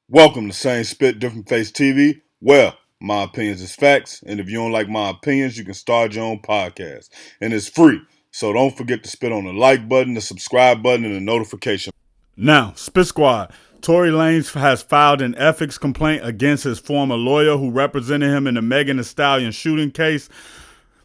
Welcome to Same Spit Different Face TV, where my opinions is facts, and if you don't like my opinions, you can start your own podcast, and it's free. So don't forget to spit on the like button, the subscribe button, and the notification. Now, Spit Squad. Tory Lanez has filed an ethics complaint against his former lawyer who represented him in the Megan Thee Stallion shooting case.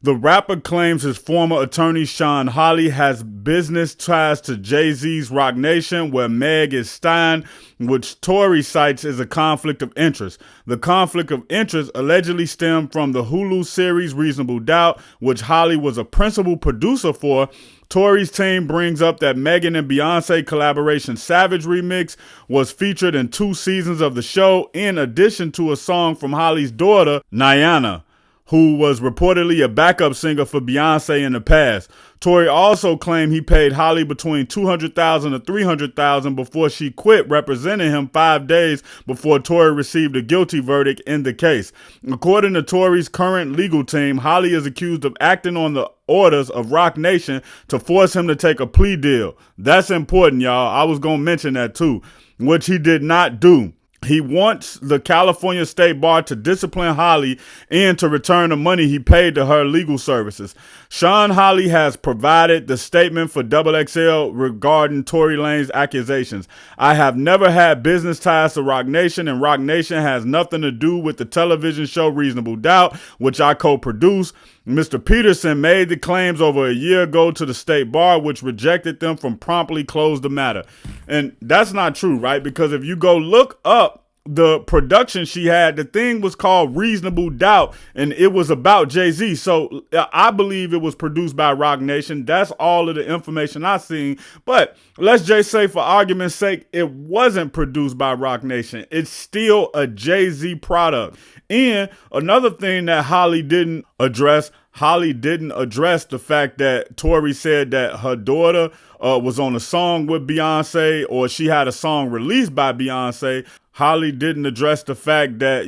The rapper claims his former attorney, SHAWN Holley, has business ties to Jay-Z's Roc Nation, where Meg is Stein, which Tory cites as a conflict of interest. The conflict of interest allegedly stemmed from the Hulu series Reasonable Doubt, which Holley was a principal producer for. Tory's team brings up that Megan and Beyonce collaboration Savage Remix was featured in 2 seasons of the show, in addition to a song from Holley's daughter, Nyana, who was reportedly a backup singer for Beyonce in the past. Tory also claimed he paid Holley between $200,000 to $300,000 before she quit representing him 5 days before Tory received a guilty verdict in the case. According to Tory's current legal team, Holley is accused of acting on the orders of Roc Nation to force him to take a plea deal. That's important, y'all. I was going to mention that too, which he did not do. He wants the California State Bar to discipline Holley and to return the money he paid to her legal services. SHAWN Holley has provided the statement for XXL regarding Tory Lanez accusations. I have never had business ties to Roc Nation, and Roc Nation has nothing to do with the television show Reasonable Doubt, which I co-produce. Mr. Peterson made the claims over a year ago to the state bar, which rejected them from promptly close the matter. And that's not true, right? Because if you go look up the production she had, the thing was called Reasonable Doubt, and it was about Jay-Z. So I believe it was produced by Roc Nation. That's all of the information I've seen. But let's just say, for argument's sake, it wasn't produced by Roc Nation. It's still a Jay-Z product. And another thing that Holley didn't address the fact that Tory said that her daughter was on a song with Beyonce, or she had a song released by Beyonce. Holley didn't address the fact that,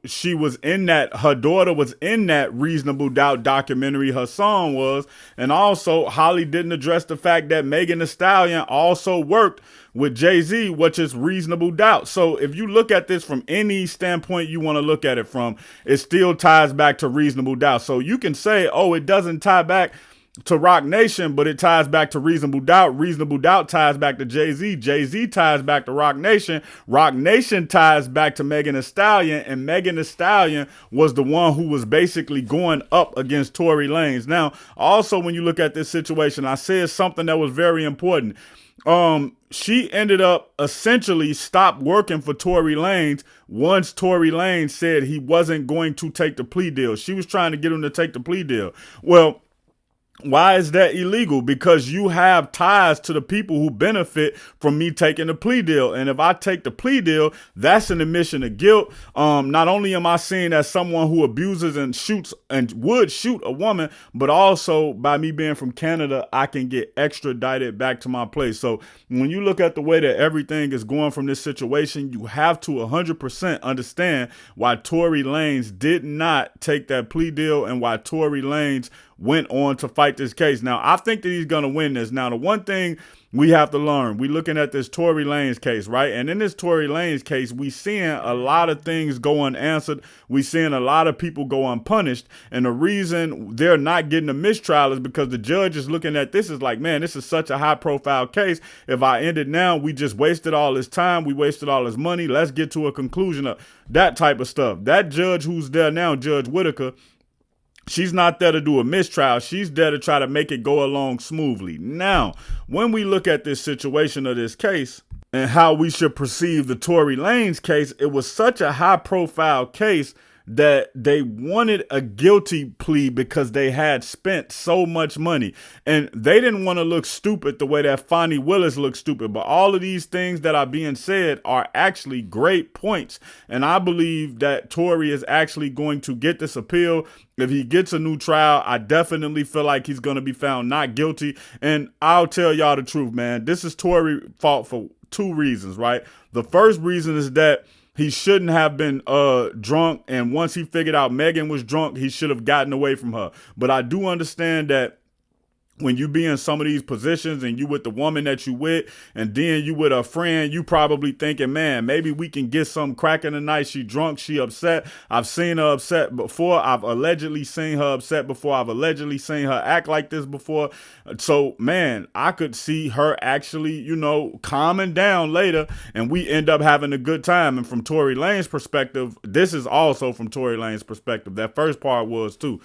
she was in that, her daughter was in that Reasonable Doubt documentary, her song was. And also, Holley didn't address the fact that Megan Thee Stallion also worked with Jay-Z, which is Reasonable Doubt. So if you look at this from any standpoint you want to look at it from, it still ties back to Reasonable Doubt. So you can say, oh, it doesn't tie back to Roc Nation, but it ties back to Reasonable Doubt. Reasonable Doubt ties back to Jay-Z. Jay-Z ties back to Roc Nation. Roc Nation ties back to Megan Thee Stallion, and Megan Thee Stallion was the one who was basically going up against Tory Lanez. Now, also, when you look at this situation, I said something that was very important. She ended up essentially stopped working for Tory Lanez once Tory Lanez said he wasn't going to take the plea deal. She was trying to get him to take the plea deal. Well, why is that illegal? Because you have ties to the people who benefit from me taking the plea deal. And if I take the plea deal, that's an admission of guilt. Not only am I seen as someone who abuses and shoots and would shoot a woman, but also by me being from Canada, I can get extradited back to my place. So when you look at the way that everything is going from this situation, you have to 100% understand why Tory Lanez did not take that plea deal and why Tory Lanez went on to fight this case. Now, I think that he's going to win this. Now, the one thing we have to learn, we're looking at this Tory Lanez case, right? And in this Tory Lanez case, we seeing a lot of things go unanswered. We seeing a lot of people go unpunished. And the reason they're not getting a mistrial is because the judge is looking at this as like, man, this is such a high profile case. If I end it now, we just wasted all this time. We wasted all this money. Let's get to a conclusion of that type of stuff. That judge who's there now, Judge Whitaker, she's not there to do a mistrial. She's there to try to make it go along smoothly. Now, when we look at this situation of this case and how we should perceive the Tory Lanez case, it was such a high profile case that they wanted a guilty plea because they had spent so much money, and they didn't want to look stupid the way that Fonnie Willis looked stupid. But all of these things that are being said are actually great points, and I believe that Tory is actually going to get this appeal. If he gets a new trial, I definitely feel like he's going to be found not guilty. And I'll tell y'all the truth, man. This is Tory's fault for 2 reasons, right? The first reason is that he shouldn't have been drunk, and once he figured out Megan was drunk, he should have gotten away from her. But I do understand that when you be in some of these positions and you with the woman that you with, and then you with a friend, you probably thinking, man, maybe we can get some cracking tonight. She drunk, she upset. I've seen her upset before. I've allegedly seen her upset before. I've allegedly seen her act like this before. So, man, I could see her actually, calming down later, and we end up having a good time. And from Tory Lanez perspective, this is also from Tory Lanez perspective. That first part was too.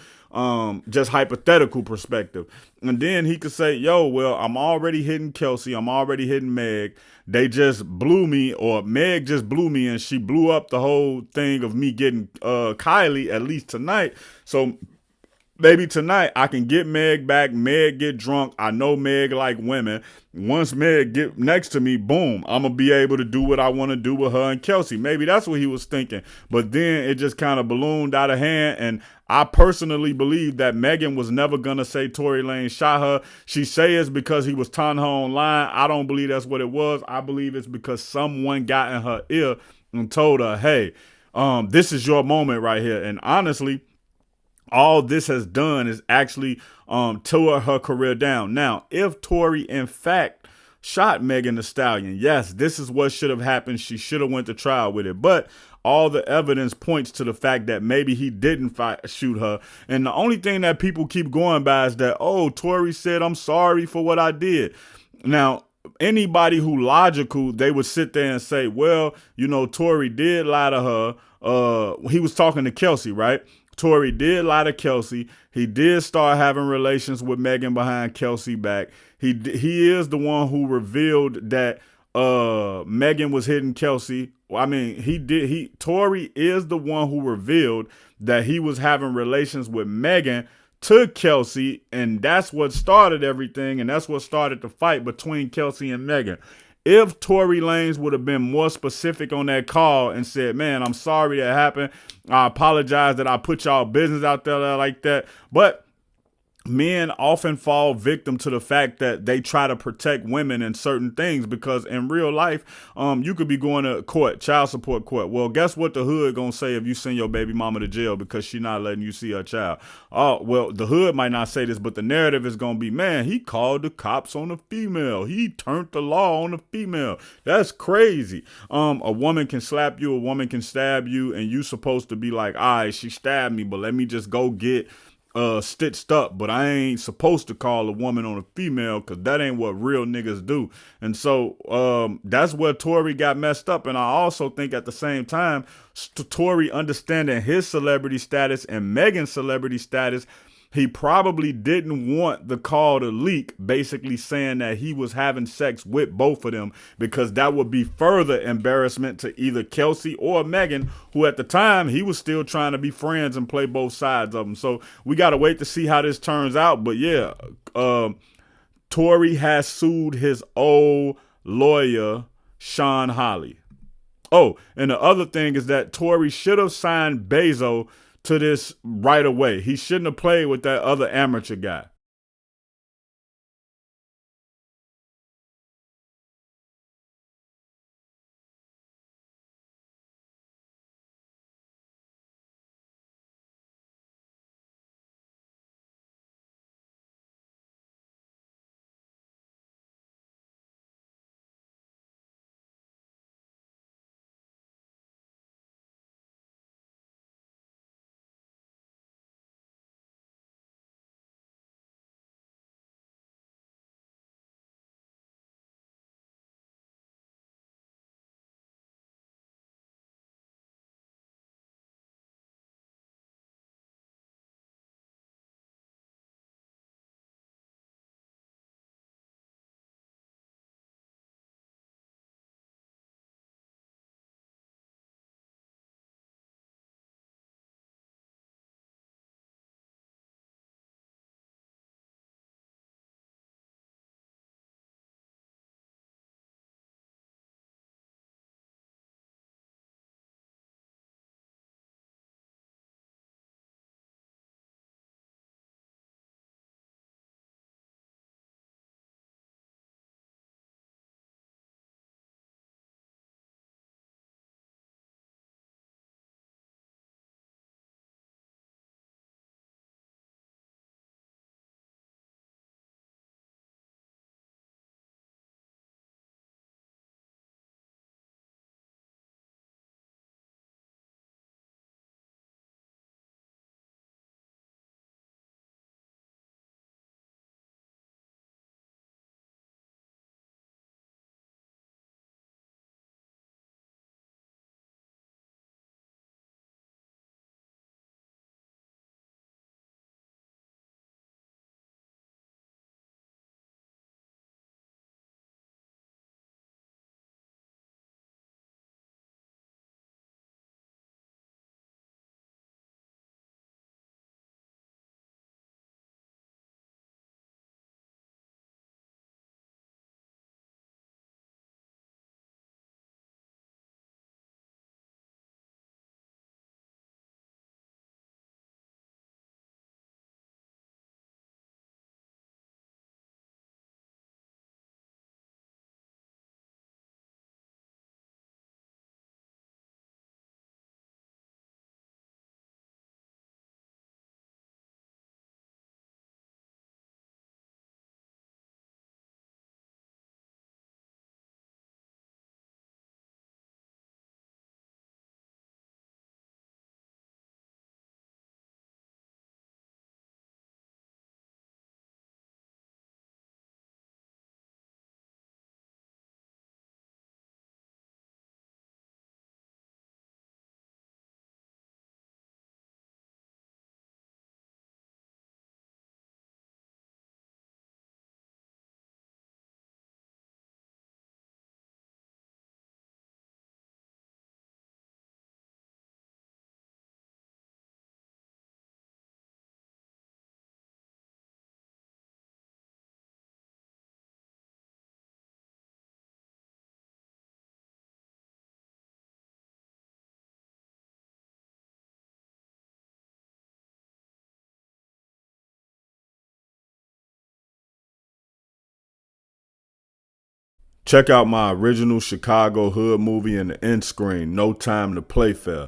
Just hypothetical perspective. And then he could say, yo, well, I'm already hitting Kelsey. I'm already hitting Meg. They just blew me, or Meg just blew me, and she blew up the whole thing of me getting Kylie, at least tonight. So maybe tonight I can get Meg back. Meg get drunk. I know Meg like women. Once Meg get next to me, boom, I'm going to be able to do what I want to do with her and Kelsey. Maybe that's what he was thinking. But then it just kind of ballooned out of hand. And I personally believe that Megan was never going to say Tory Lanez shot her. She say it's because he was taunting her online. I don't believe that's what it was. I believe it's because someone got in her ear and told her, hey, this is your moment right here. And honestly, all this has done is actually tore her career down. Now, if Tory in fact shot Megan Thee Stallion, yes, this is what should have happened. She should have went to trial with it. But all the evidence points to the fact that maybe he didn't shoot her. And the only thing that people keep going by is that, oh, Tory said, I'm sorry for what I did. Now, anybody who logical, they would sit there and say, well, Tory did lie to her. He was talking to Kelsey, right? Tory did lie to Kelsey. He did start having relations with Megan behind Kelsey back. He is the one who revealed that Megan was hitting Kelsey. I mean, Tory is the one who revealed that he was having relations with Megan to Kelsey, and that's what started everything, and that's what started the fight between Kelsey and Megan. If Tory Lanez would have been more specific on that call and said, man, I'm sorry that happened. I apologize that I put y'all business out there like that. But men often fall victim to the fact that they try to protect women in certain things, because in real life, you could be going to court, child support court. Well, guess what the hood gonna say if you send your baby mama to jail because she not letting you see her child? Oh, well, the hood might not say this, but the narrative is gonna be, man, he called the cops on a female. He turned the law on a female. That's crazy. A woman can slap you, a woman can stab you, and you supposed to be like, all right, she stabbed me, but let me just go get stitched up, but I ain't supposed to call a woman on a female, because that ain't what real niggas do. And so that's where Tory got messed up. And I also think at the same time, Tory understanding his celebrity status and Megan's celebrity status, he probably didn't want the call to leak, basically saying that he was having sex with both of them, because that would be further embarrassment to either Kelsey or Megan, who at the time he was still trying to be friends and play both sides of them. So we got to wait to see how this turns out. But yeah, Tory has sued his old lawyer, SHAWN Holley. Oh, and the other thing is that Tory should have signed Bezos to this right away. He shouldn't have played with that other amateur guy. Check out my original Chicago hood movie in the end screen, No Time to Play Fair.